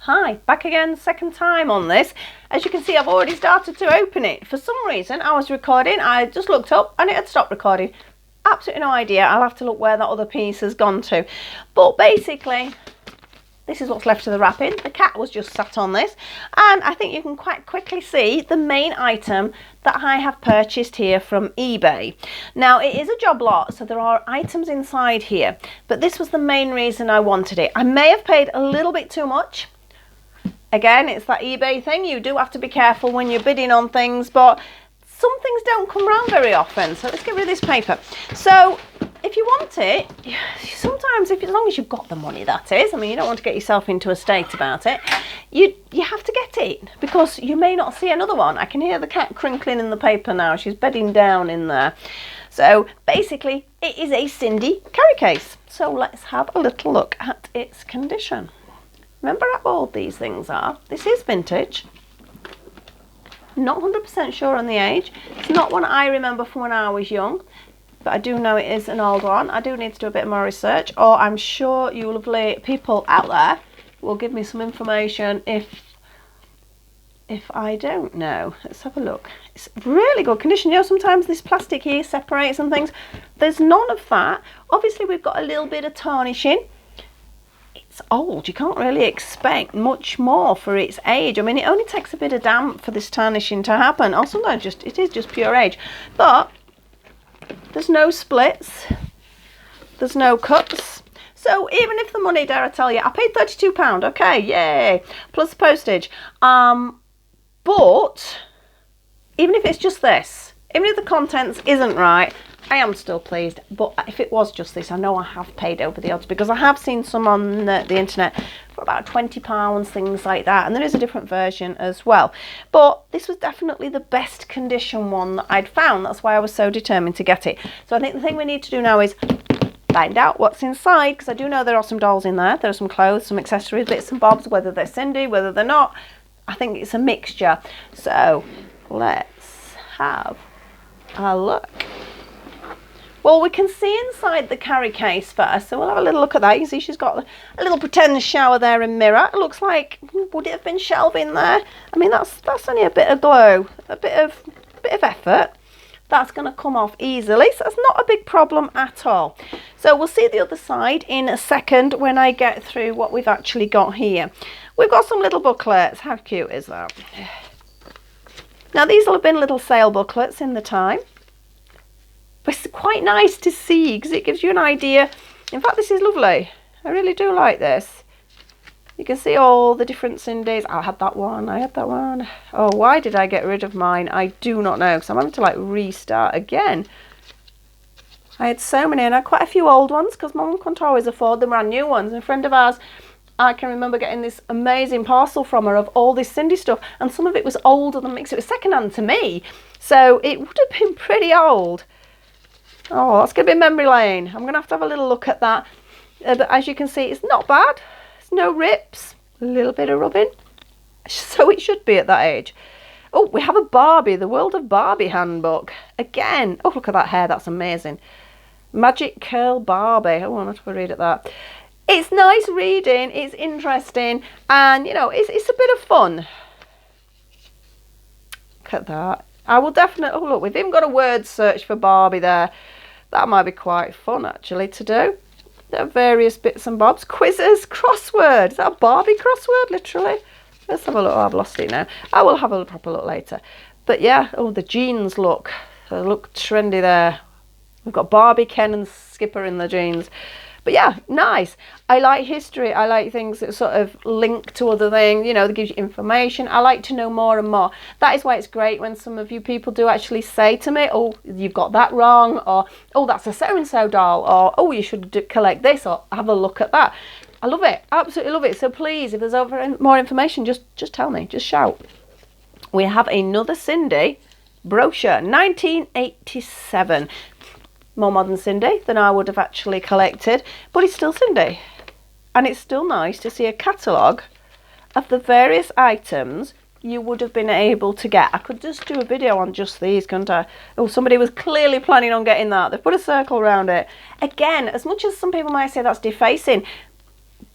Hi, back again, second time on this. As you can see, I've already started to open it. For some reason, I was recording, I just looked up and it had stopped recording. Absolutely no idea. I'll have to look where that other piece has gone to. But basically, this is what's left of the wrapping. The cat was just sat on this. And I think you can quite quickly see the main item that I have purchased here from eBay. Now, it is a job lot, so there are items inside here. But this was the main reason I wanted it. I may have paid a little bit too much. Again, it's that eBay thing. You do have to be careful when you're bidding on things, but some things don't come around very often. So let's get rid of this paper. So if you want it, sometimes, as long as you've got the money, that is. I mean, you don't want to get yourself into a state about it. You have to get it because you may not see another one. I can hear the cat crinkling in the paper now. She's bedding down in there. So basically, it is a Sindy carry case. So let's have a little look at its condition. Remember how old these things are? This is vintage. Not 100% sure on the age. It's not one I remember from when I was young, but I do know it is an old one. I do need to do a bit more research, or I'm sure you lovely people out there will give me some information if I don't know. Let's have a look. It's really good condition. You know, sometimes this plastic here separates and things. There's none of that. Obviously, we've got a little bit of tarnishing. It's old. You can't really expect much more for its age. I mean, it only takes a bit of damp for this tarnishing to happen, or sometimes it is just pure age. But there's no splits, there's no cuts. So even if the money, dare I tell you, I paid £32, okay, yay, plus postage. But even if it's just this, even if the contents isn't right, I am still pleased. But if it was just this, I know I have paid over the odds, because I have seen some on the internet for about £20, things like that, and there is a different version as well. But this was definitely the best condition one that I'd found. That's why I was so determined to get it. So I think the thing we need to do now is find out what's inside, because I do know there are some dolls in there. There are some clothes, some accessories, bits and bobs, whether they're Sindy, whether they're not. I think it's a mixture. So let's have a look. Well, we can see inside the carry case first, so we'll have a little look at that. You can see she's got a little pretend shower there and mirror. It looks like, would it have been shelving there? I mean, that's only a bit of glow, a bit of effort. That's going to come off easily, so that's not a big problem at all. So we'll see the other side in a second when I get through what we've actually got here. We've got some little booklets. How cute is that? Now, these will have been little sale booklets in the time. But it's quite nice to see because it gives you an idea. In fact, this is lovely. I really do like this. You can see all the different Sindys. I had that one. I had that one. Oh, why did I get rid of mine? I do not know, because I'm having to like restart again. I had so many, and I had quite a few old ones because Mum couldn't always afford the brand new ones. And a friend of ours, I can remember getting this amazing parcel from her of all this Sindy stuff, and some of it was older than mixed. It was secondhand to me, so it would have been pretty old. Oh, that's going to be memory lane. I'm going to have a little look at that. But as you can see, it's not bad. There's no rips. A little bit of rubbing. So it should be at that age. Oh, we have a Barbie, the World of Barbie handbook. Again. Oh, look at that hair. That's amazing. Magic Curl Barbie. Oh, I'll have to read at that. It's nice reading. It's interesting. And, you know, it's a bit of fun. Look at that. I will definitely... Oh, look, we've even got a word search for Barbie there. That might be quite fun, actually, to do. There are various bits and bobs. Quizzes, crossword. Is that a Barbie crossword, literally? Let's have a look. Oh, I've lost it now. I will have a proper look later. But, yeah. Oh, the jeans look. They look trendy there. We've got Barbie, Ken and Skipper in the jeans. But yeah, nice. I like history. I like things that sort of link to other things, you know, that gives you information. I like to know more and more. That is why it's great when some of you people do actually say to me, oh, you've got that wrong, or, oh, that's a so-and-so doll, or, oh, you should collect this, or have a look at that. I love it. Absolutely love it. So please, if there's more information, just tell me. Just shout. We have another Sindy brochure, 1987. More modern Sindy than I would have actually collected, but it's still Sindy, and it's still nice to see a catalogue of the various items you would have been able to get. I could just do a video on just these, couldn't I? Oh, somebody was clearly planning on getting that. They've put a circle around it. Again, as much as some people might say that's defacing,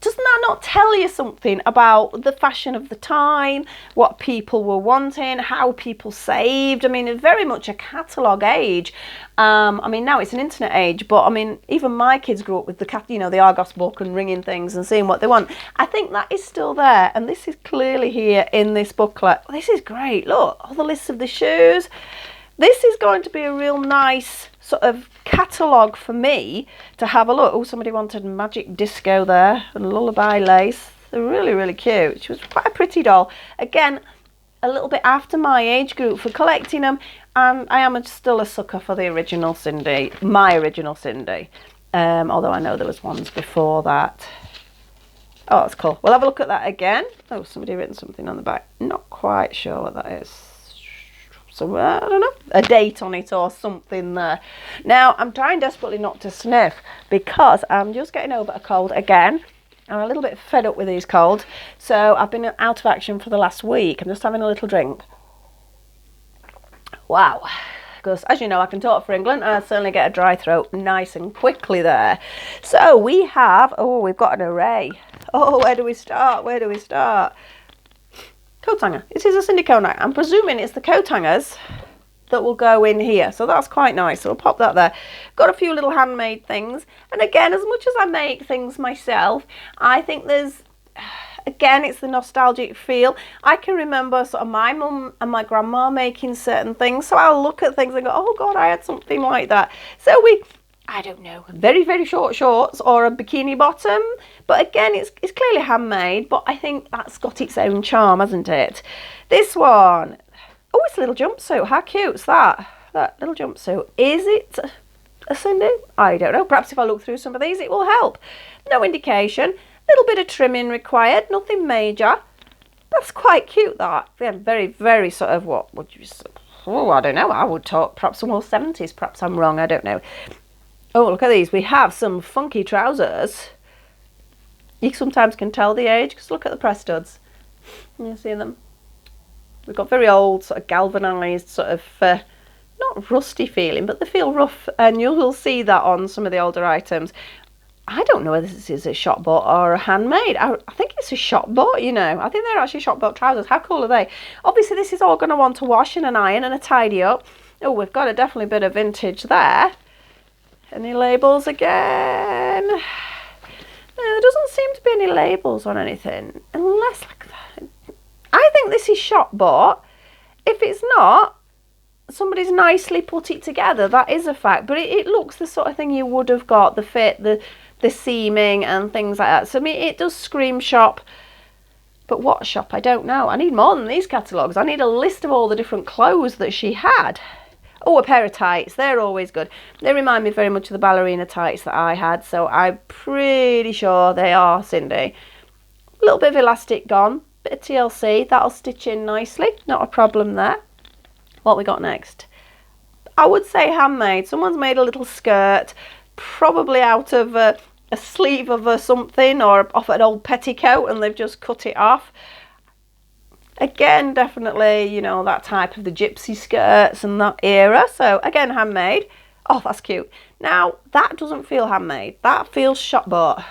Doesn't that not tell you something about the fashion of the time, what people were wanting, how people saved? I mean, it's very much a catalogue age. I mean, now it's an internet age, but I mean, even my kids grew up with the Argos book and ringing things and seeing what they want. I think that is still there, and this is clearly here in this booklet. This is great. Look, all the lists of the shoes. This is going to be a real nice sort of catalogue for me to have a look. Oh, somebody wanted Magic Disco there and Lullaby Lace. They're really, really cute. She was quite a pretty doll. Again, a little bit after my age group for collecting them. And I am still a sucker for the original Sindy, my original Sindy. Although I know there was ones before that. Oh, that's cool. We'll have a look at that again. Oh, somebody written something on the back. Not quite sure what that is. So, I don't know, a date on it or something there. Now, I'm trying desperately not to sniff because I'm just getting over a cold again. I'm a little bit fed up with these colds. So, I've been out of action for the last week. I'm just having a little drink. Wow. Because, as you know, I can talk for England and I certainly get a dry throat nice and quickly there. So, we've got an array. Oh, where do we start? Where do we start? Coat hanger. This is a Sindy coat hanger. I'm presuming it's the coat hangers that will go in here. So that's quite nice. So we'll pop that there. Got a few little handmade things. And again, as much as I make things myself, I think again, it's the nostalgic feel. I can remember sort of my mum and my grandma making certain things. So I'll look at things and go, oh God, I had something like that. So I don't know, very, very short shorts or a bikini bottom. But again, it's clearly handmade, but I think that's got its own charm, hasn't it? This one, oh, it's a little jumpsuit. How cute's that? That little jumpsuit. Is it a Sindy? I don't know. Perhaps if I look through some of these, it will help. No indication. Little bit of trimming required, nothing major. That's quite cute, that. Yeah, very, very sort of, what would you say? Oh, I don't know. I would talk perhaps some more 70s. Perhaps I'm wrong. I don't know. Oh, look at these. We have some funky trousers. You sometimes can tell the age because look at the press studs. You see them? We've got very old, sort of galvanised, sort of, not rusty feeling, but they feel rough. And you'll see that on some of the older items. I don't know whether this is a shop bought or a handmade. I think it's a shop bought, you know. I think they're actually shop bought trousers. How cool are they? Obviously, this is all going to want to wash and an iron and a tidy up. Oh, we've got definitely a bit of vintage there. Any labels again? No, there doesn't seem to be any labels on anything. Unless, like that. I think this is shop bought. If it's not, somebody's nicely put it together. That is a fact. But it looks the sort of thing you would have got. The fit, the seaming and things like that. So, I mean, it does scream shop. But what shop? I don't know. I need more than these catalogues. I need a list of all the different clothes that she had. Oh, a pair of tights. They're always good. They remind me very much of the ballerina tights that I had. So I'm pretty sure they are Sindy. A little bit of elastic gone. Bit of TLC. That'll stitch in nicely. Not a problem there. What we got next? I would say handmade. Someone's made a little skirt. Probably out of a sleeve of something or off an old petticoat and they've just cut it off. Again, definitely, you know, that type of the gypsy skirts and that era. So, again, handmade. Oh, that's cute. Now, that doesn't feel handmade. That feels shop bought.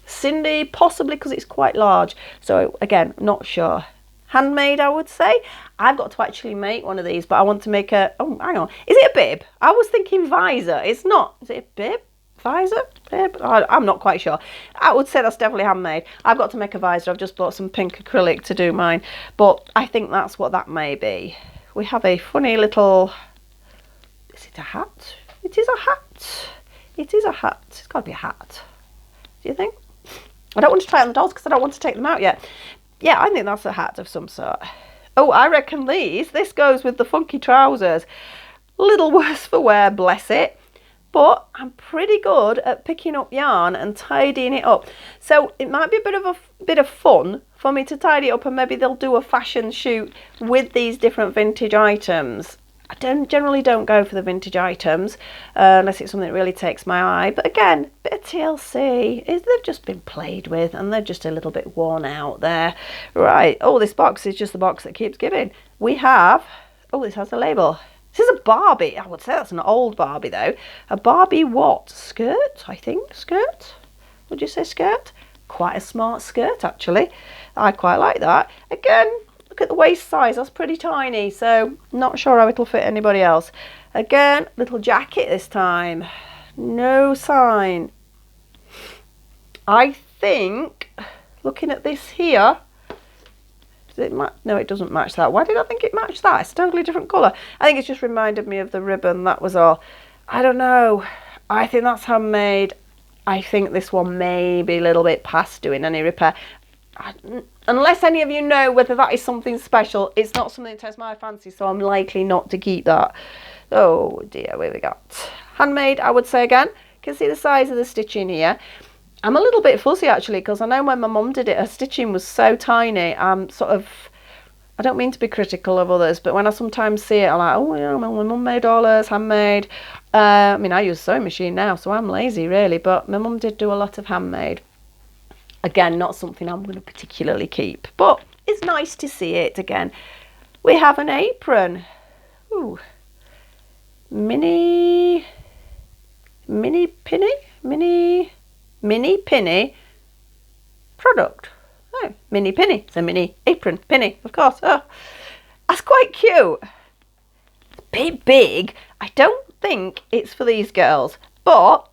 Sindy, possibly because it's quite large. So, again, not sure. Handmade, I would say. I've got to actually make one of these, but I want to make a... Oh, hang on. Is it a bib? I was thinking visor. It's not. Is it a bib? Visor? Bib? I'm not quite sure. I would say that's definitely handmade. I've got to make a visor. I've just bought some pink acrylic to do mine. But I think that's what that may be. We have a funny little... Is it a hat? It is a hat. It is a hat. It's got to be a hat. Do you think? I don't want to try it on the dolls because I don't want to take them out yet. Yeah, I think that's a hat of some sort. Oh, I reckon this goes with the funky trousers. A little worse for wear, bless it. But I'm pretty good at picking up yarn and tidying it up. So it might be a bit of fun for me to tidy it up and maybe they'll do a fashion shoot with these different vintage items. I generally don't go for the vintage items unless it's something that really takes my eye. But again, bit of TLC. They've just been played with and they're just a little bit worn out there. Right. Oh, this box is just the box that keeps giving. We have... Oh, this has a label. This is a Barbie. I would say that's an old Barbie, though. A Barbie what? Skirt, I think. Skirt? would you say skirt? Quite a smart skirt, actually. I quite like that. Again, look at the waist size, that's pretty tiny, so not sure how it'll fit anybody else. Again, little jacket this time. No sign. I think, looking at this here, does it match? No, it doesn't match that. Why did I think it matched that? It's a totally different colour. I think it's just reminded me of the ribbon, that was all. I don't know. I think that's handmade. I think this one may be a little bit past doing any repair. Unless any of you know whether that is something special, it's not something that takes my fancy, so I'm likely not to keep that. Oh dear, where we got? Handmade, I would say again. You can see the size of the stitching here. I'm a little bit fussy actually, because I know when my mum did it, her stitching was so tiny. I'm sort of, I don't mean to be critical of others, but when I sometimes see it, I'm like, oh yeah, my mum made all hers handmade. I mean, I use a sewing machine now, so I'm lazy really, but my mum did do a lot of handmade. Again, not something I'm going to particularly keep, but it's nice to see it again. We have an apron. Ooh. Mini pinny product. Oh, mini pinny. It's a mini apron pinny, of course. Oh, that's quite cute. It's a bit big. I don't think it's for these girls, but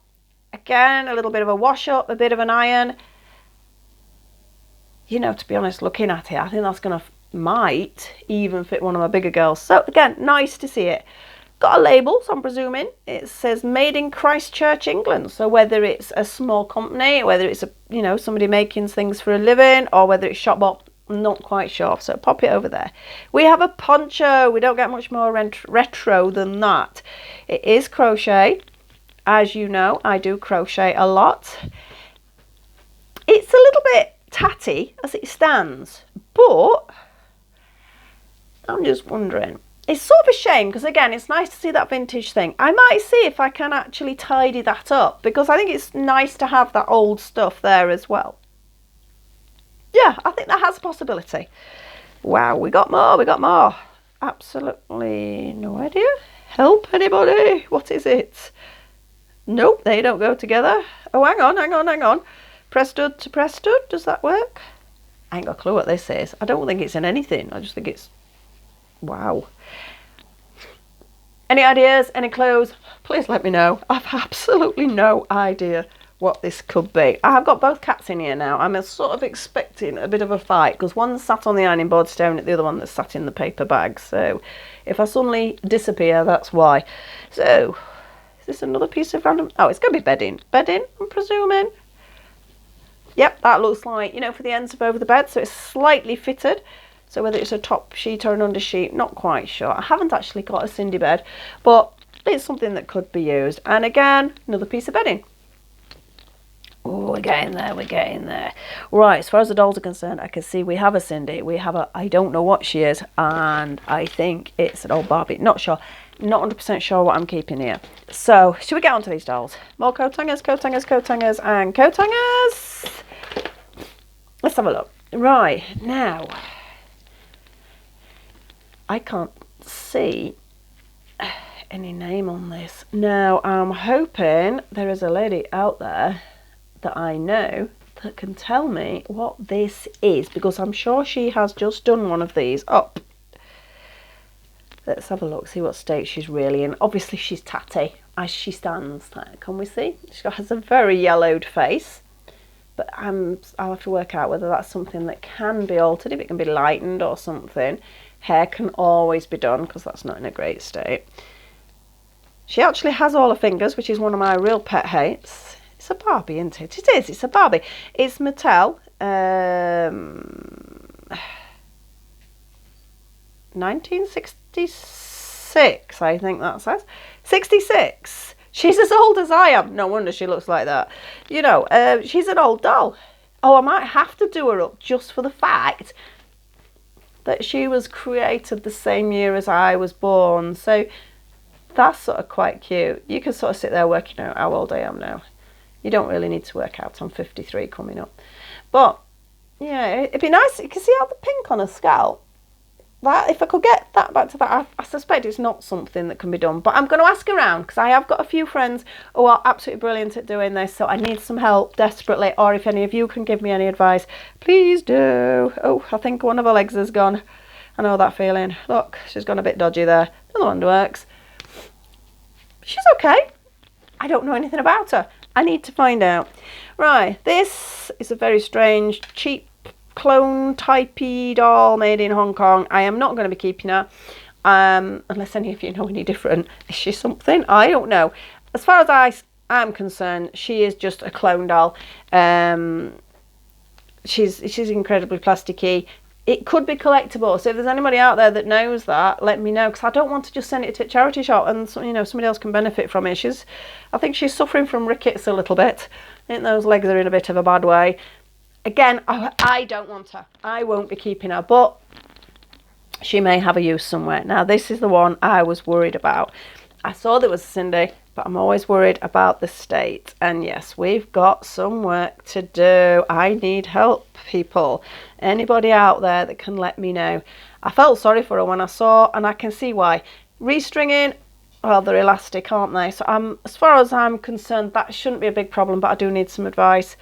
again, a little bit of a wash up, a bit of an iron. You know, to be honest, looking at it, I think that's going to might even fit one of my bigger girls. So again, nice to see it. Got a label, so I'm presuming it says made in Christchurch, England. So whether it's a small company, whether it's a, you know, somebody making things for a living, or whether it's shop, I'm not quite sure. So pop it over there. We have a poncho. We don't get much more retro than that. It is crochet. As you know, I do crochet a lot. It's a little bit tatty as it stands, but I'm just wondering, it's sort of a shame because again, it's nice to see that vintage thing. I might see if I can actually tidy that up, because I think it's nice to have that old stuff there as well. Yeah, I think that has a possibility. Wow, we got more. Absolutely no idea. Help anybody? What is it? Nope, they don't go together. Oh, hang on. Press stud to press stud, does that work? I ain't got a clue what this is. I don't think it's in anything. I just think it's, wow. Any ideas, any clues? Please let me know. I've absolutely no idea what this could be. I've got both cats in here now. I'm sort of expecting a bit of a fight, because one's sat on the ironing board staring at the other one that's sat in the paper bag. So if I suddenly disappear, that's why. So, is this another piece of random? Oh, it's going to be bedding. Bedding, I'm presuming. Yep, that looks like, you know, for the ends of over the bed, so it's slightly fitted. So whether it's a top sheet or an under sheet, not quite sure. I haven't actually got a Sindy bed, but it's something that could be used. And again, another piece of bedding. Oh, we're getting there. Right, as far as the dolls are concerned, I can see we have a Sindy. We have a, I don't know what she is, and I think it's an old Barbie. Not sure. Not 100% sure what I'm keeping here. So, should we get on to these dolls? More coat hangers, and coat hangers. Let's have a look. Right, now, I can't see any name on this. Now, I'm hoping there is a lady out there that I know that can tell me what this is, because I'm sure she has just done one of these up. Let's have a look, see what state she's really in. Obviously, she's tatty as she stands there. Can we see? She has a very yellowed face. But I'll have to work out whether that's something that can be altered, if it can be lightened or something. Hair can always be done, because that's not in a great state. She actually has all her fingers, which is one of my real pet hates. It's a Barbie, isn't it? It is, it's a Barbie. It's Mattel. 1966, I think that says. 66. She's as old as I am. No wonder she looks like that. You know, she's an old doll. Oh, I might have to do her up just for the fact that she was created the same year as I was born. So that's sort of quite cute. You can sort of sit there working out how old I am now. You don't really need to work out. I'm 53 coming up. But, yeah, it'd be nice. You can see all the pink on her scalp. that, if I could get that back to that, I suspect it's not something that can be done. But I'm going to ask around, because I have got a few friends who are absolutely brilliant at doing this. So I need some help desperately. Or if any of you can give me any advice, please do. Oh, I think one of her legs has gone. I know that feeling. Look, she's gone a bit dodgy there. Another one works. She's okay. I don't know anything about her. I need to find out. Right, this is a very strange, cheap clone typey doll made in Hong Kong. I am not going to be keeping her, unless any of you know any different. Is she something? I don't know. As far as I'm concerned, she is just a clone doll. She's incredibly plasticky. It could be collectible, so if there's anybody out there that knows that, let me know, because I don't want to just send it to a charity shop and somebody else can benefit from it. I think she's suffering from rickets a little bit. I think those legs are in a bit of a bad way. Again, I don't want her. I won't be keeping her, but she may have a use somewhere. Now, this is the one I was worried about. I saw there was a Sindy, but I'm always worried about the state. And yes, we've got some work to do. I need help, people. Anybody out there that can let me know. I felt sorry for her when I saw, and I can see why. Restringing, well, they're elastic, aren't they? So as far as I'm concerned, that shouldn't be a big problem, but I do need some advice.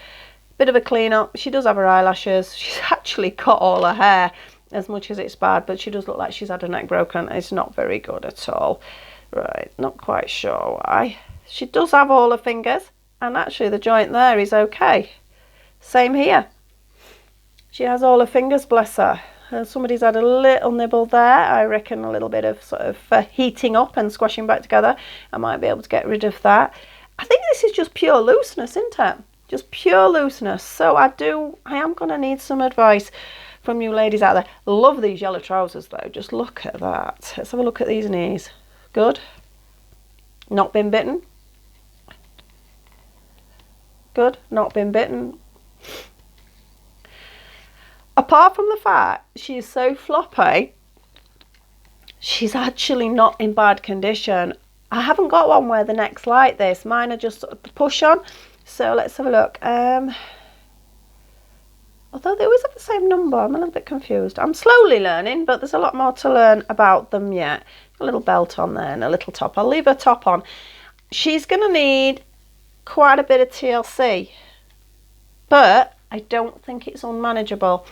Bit of a clean up. She does have her eyelashes. She's actually cut all her hair, as much as it's bad, but she does look like she's had her neck broken. It's not very good at all. Right, not quite sure why. She does have all her fingers, and actually the joint there is okay. Same here. She has all her fingers, bless her. Somebody's had a little nibble there. I reckon a little bit of sort of heating up and squashing back together. I might be able to get rid of that. I think this is just pure looseness, isn't it? Just pure looseness. So I am going to need some advice from you ladies out there. Love these yellow trousers though. Just look at that. Let's have a look at these knees. Good. Not been bitten. Good. Not been bitten. Apart from the fact she is so floppy, she's actually not in bad condition. I haven't got one where the neck's like this. Mine are just sort of push on. So let's have a look. Although they always have the same number, I'm a little bit confused. I'm slowly learning, but there's a lot more to learn about them yet. A little belt on there and a little top. I'll leave her top on. She's going to need quite a bit of TLC, but I don't think it's unmanageable.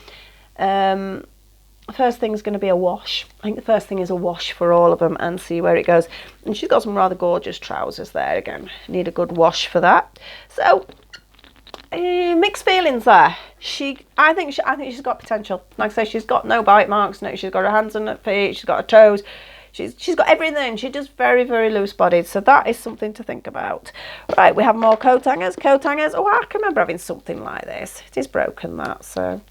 First thing is going to be a wash. I think the first thing is a wash for all of them and see where it goes. And she's got some rather gorgeous trousers there. Again, need a good wash for that. So mixed feelings there. I think she's got potential. Like I say, she's got no bite marks. No, she's got her hands and her feet. She's got her toes. She's got everything. She's just very, very loose bodied. So that is something to think about. Right, we have more coat hangers. Coat hangers. Oh, I can remember having something like this. It is broken, that, so.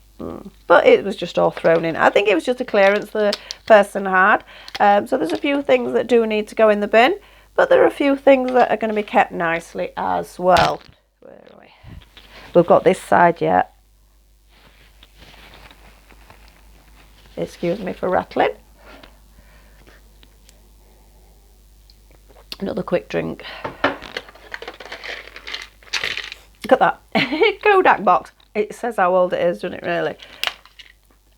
But it was just all thrown in. I think it was just a clearance the person had. So there's a few things that do need to go in the bin, but there are a few things that are going to be kept nicely as well. Where are we? We've got this side yet. Excuse me for rattling. Another quick drink. Look at that. Kodak box. It says how old it is, doesn't it, really?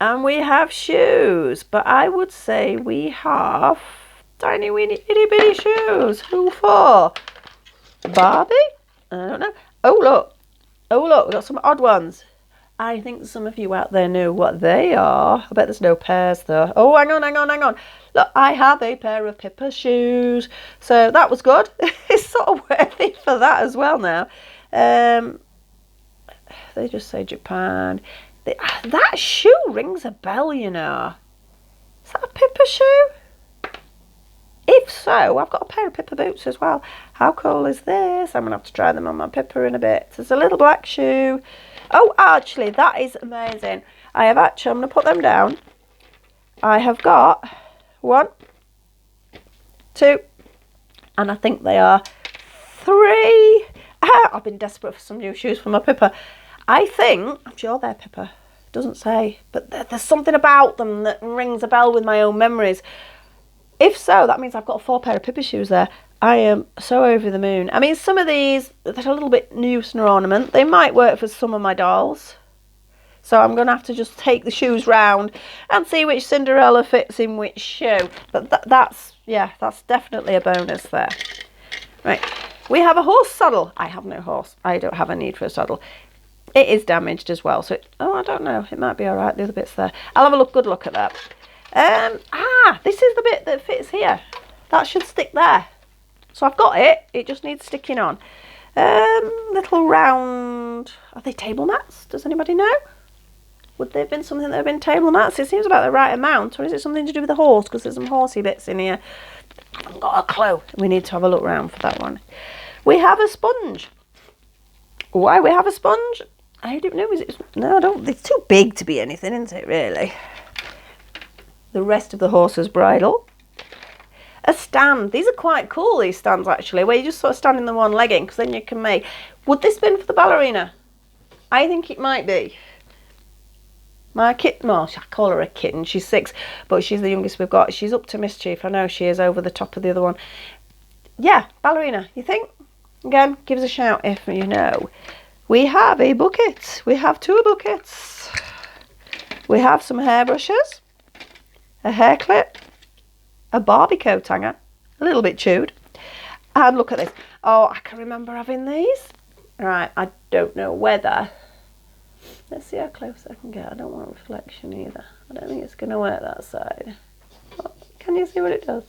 And we have shoes, but I would say we have tiny weeny itty bitty shoes. Who for? Barbie? I don't know. Oh look, we've got some odd ones. I think some of you out there know what they are. I bet there's no pairs though. Oh, hang on. Look, I have a pair of Pippa shoes. So that was good. It's sort of worthy for that as well now. They just say Japan. That shoe rings a bell, you know. Is that a Pippa shoe? If so, I've got a pair of Pippa boots as well. How cool is this? I'm going to have to try them on my Pippa in a bit. There's a little black shoe. Oh, actually, that is amazing. I'm going to put them down. I have got 1, 2, and I think they are 3. I've been desperate for some new shoes for my Pippa. I'm sure they're Pippa. It doesn't say, but there's something about them that rings a bell with my own memories. If so, that means I've got 4 pair of Pippa shoes there. I am so over the moon. I mean, some of these, they're a little bit nuisance or ornament. They might work for some of my dolls. So I'm going to have to just take the shoes round and see which Cinderella fits in which shoe. But that's definitely a bonus there. Right, we have a horse saddle. I have no horse. I don't have a need for a saddle. It is damaged as well. So, I don't know. It might be all right. The other bit's there. I'll have a good look at that. This is the bit that fits here. That should stick there. So I've got it. It just needs sticking on. Little round. Are they table mats? Does anybody know? Would they have been something that have been table mats? It seems about the right amount. Or is it something to do with the horse? Because there's some horsey bits in here. I haven't got a clue. We need to have a look round for that one. We have a sponge. Why we have a sponge? I don't know. Is it? No, I don't. It's too big to be anything, isn't it, really? The rest of the horse's bridle. A stand. These are quite cool, these stands, actually, where you just sort of stand in the one legging, because then you can make... Would this be for the ballerina? I think it might be. My kitten, well, I call her a kitten, she's 6, but she's the youngest we've got. She's up to mischief, I know she is, over the top of the other one. Yeah, ballerina, you think? Again, give us a shout if you know. We have a bucket. We have 2 buckets. We have some hairbrushes, a hair clip, a Barbie coat hanger, a little bit chewed. And look at this. Oh, I can remember having these. Right, I don't know whether... Let's see how close I can get. I don't want reflection either. I don't think it's going to work that side. Oh, can you see what it does?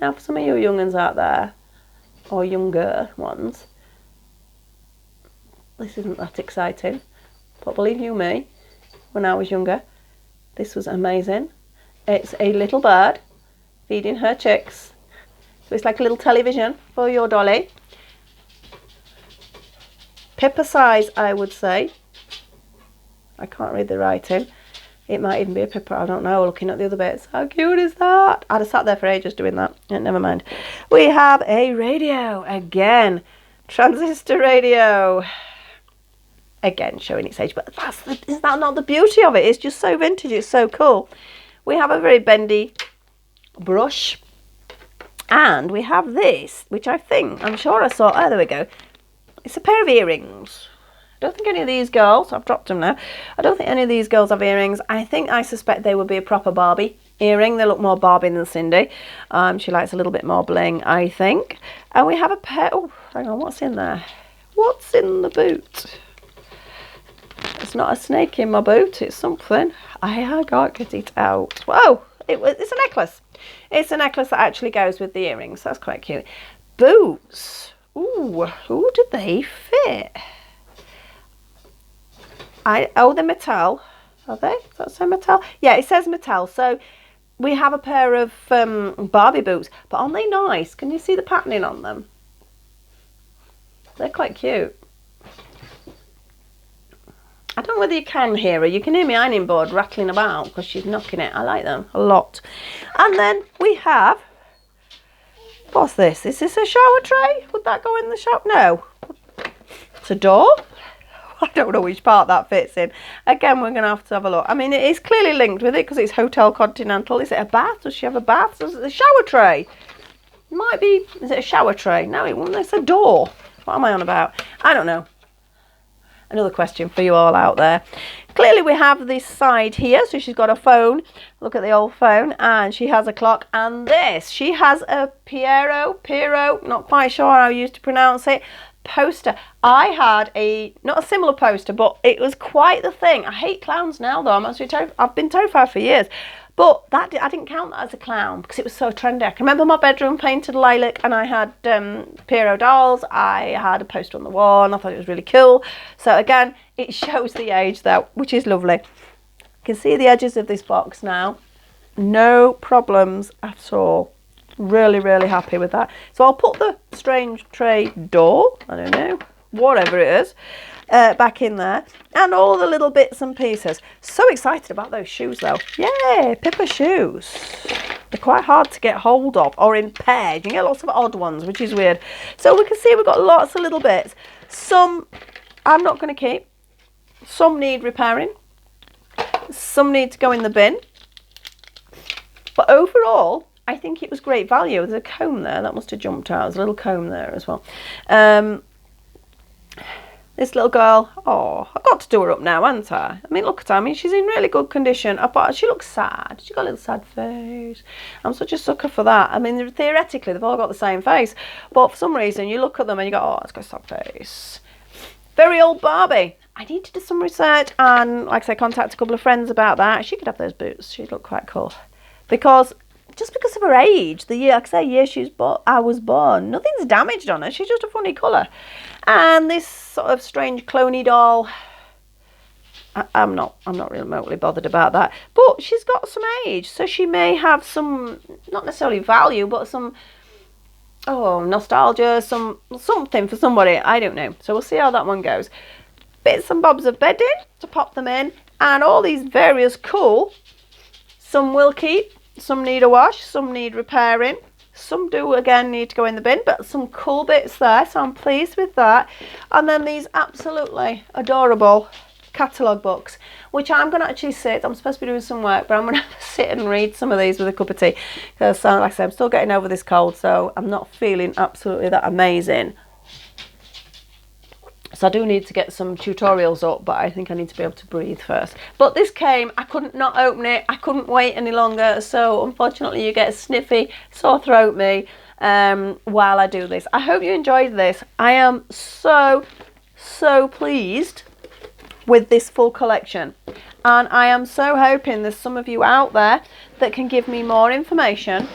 Now, for some of you young ones out there, or younger ones, this isn't that exciting. But believe you me, when I was younger, this was amazing. It's a little bird feeding her chicks. So it's like a little television for your dolly. Pippa size, I would say. I can't read the writing. It might even be a Pippa, I don't know, looking at the other bits. How cute is that? I'd have sat there for ages doing that. Never mind. We have a radio. Again. Transistor radio. Again, showing its age. But is that not the beauty of it? It's just so vintage. It's so cool. We have a very bendy brush. And we have this, which I'm sure I saw. Oh, there we go. It's a pair of earrings. I don't think any of these girls, I've dropped them now, I don't think any of these girls have earrings. I suspect they would be a proper Barbie earring. They look more Barbie than Cindy. She likes a little bit more bling, I think. And we have a pair, oh, hang on, what's in there? What's in the boot? It's not a snake in my boot, it's something. I can't get it out. Whoa, it's a necklace. It's a necklace that actually goes with the earrings. That's quite cute. Boots. Ooh, who did they fit? They're metal. Are they? Does that say metal? Yeah, it says metal. So we have a pair of Barbie boots. But aren't they nice? Can you see the patterning on them? They're quite cute. I don't know whether you can hear her. You can hear my ironing board rattling about because she's knocking it. I like them a lot. And then we have... What's this? Is this a shower tray? Would that go in the shower? No. It's a door. I don't know which part that fits in. Again, we're going to have a look. I mean, it is clearly linked with it because it's Hotel Continental. Is it a bath? Does she have a bath? Is it a shower tray? It might be. Is it a shower tray? No, it wouldn't. It's a door. What am I on about? I don't know. Another question for you all out there. Clearly we have this side here. So she's got a phone. Look at the old phone. And she has a clock. And this. She has a Piero, not quite sure how you used to pronounce it, poster. I had not a similar poster, but it was quite the thing. I hate clowns now though. I've been terrified for years. But I didn't count that as a clown because it was so trendy. I can remember my bedroom painted lilac and I had Piero dolls. I had a poster on the wall and I thought it was really cool. So again, it shows the age though, which is lovely. You can see the edges of this box now. No problems at all. Really, really happy with that. So I'll put the strange tray door, I don't know, whatever it is, back in there. And all the little bits and pieces. So excited about those shoes though. Yay, Pippa shoes. They're quite hard to get hold of, or in pairs. You can get lots of odd ones, which is weird. So we can see we've got lots of little bits. Some I'm not going to keep. Some need repairing. Some need to go in the bin. But overall, I think it was great value. There's a comb there. That must have jumped out. There's a little comb there as well. This little girl, oh, I've got to do her up now, haven't I? I mean, look at her. I mean, she's in really good condition. But she looks sad. She's got a little sad face. I'm such a sucker for that. I mean, theoretically, they've all got the same face. But for some reason, you look at them and you go, oh, it's got a sad face. Very old Barbie. I need to do some research and, like I say, contact a couple of friends about that. She could have those boots. She'd look quite cool. Just because of her age, the year, like I say, I was born, nothing's damaged on her. She's just a funny colour. And this sort of strange cloney doll, I'm not really remotely bothered about that. But she's got some age, so she may have some, not necessarily value, but some, nostalgia, something for somebody. I don't know. So we'll see how that one goes. Bits and bobs of bedding to pop them in, and all these various cool. Some will keep, some need a wash, some need repairing. Some do, again, need to go in the bin, but some cool bits there, so I'm pleased with that. And then these absolutely adorable catalogue books, which I'm going to actually sit, I'm supposed to be doing some work, but I'm going to sit and read some of these with a cup of tea. Because, like I said, I'm still getting over this cold, so I'm not feeling absolutely that amazing. So I do need to get some tutorials up, but I think I need to be able to breathe first. But this came, I couldn't not open it. I couldn't wait any longer. So unfortunately you get a sniffy, sore throat me while I do this. I hope you enjoyed this. I am so pleased with this full collection. And I am so hoping there's some of you out there that can give me more information.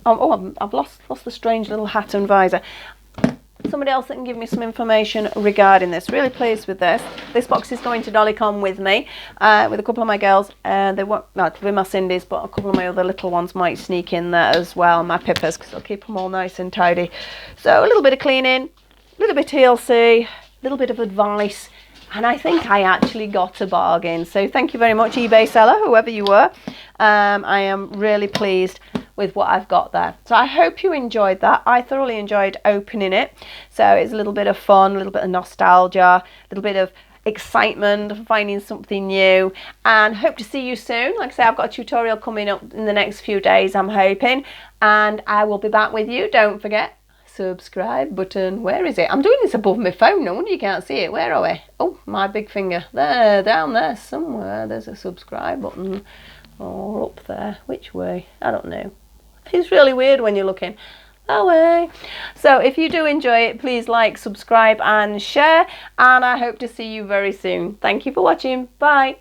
I've lost the strange little hat and visor. Somebody else that can give me some information regarding this. Really pleased with this. This box is going to Dollycon with me, with a couple of my girls. They won't, with my Sindys, but a couple of my other little ones might sneak in there as well. My Pippas, because I'll keep them all nice and tidy. So a little bit of cleaning, a little bit of TLC, a little bit of advice, and I think I actually got a bargain. So thank you very much, eBay seller, whoever you were. I am really pleased with what I've got there. So I hope you enjoyed that. I thoroughly enjoyed opening it. So it's a little bit of fun, a little bit of nostalgia, a little bit of excitement, finding something new, and hope to see you soon. Like I say, I've got a tutorial coming up in the next few days, I'm hoping, and I will be back with you. Don't forget, subscribe button. Where is it? I'm doing this above my phone. No wonder you can't see it. Where are we? Oh, my big finger. There, down there somewhere. There's a subscribe button. Or up there. Which way? I don't know. It's really weird when you're looking that way. So if you do enjoy it, please like, subscribe and share, and I hope to see you very soon. Thank you for watching. Bye.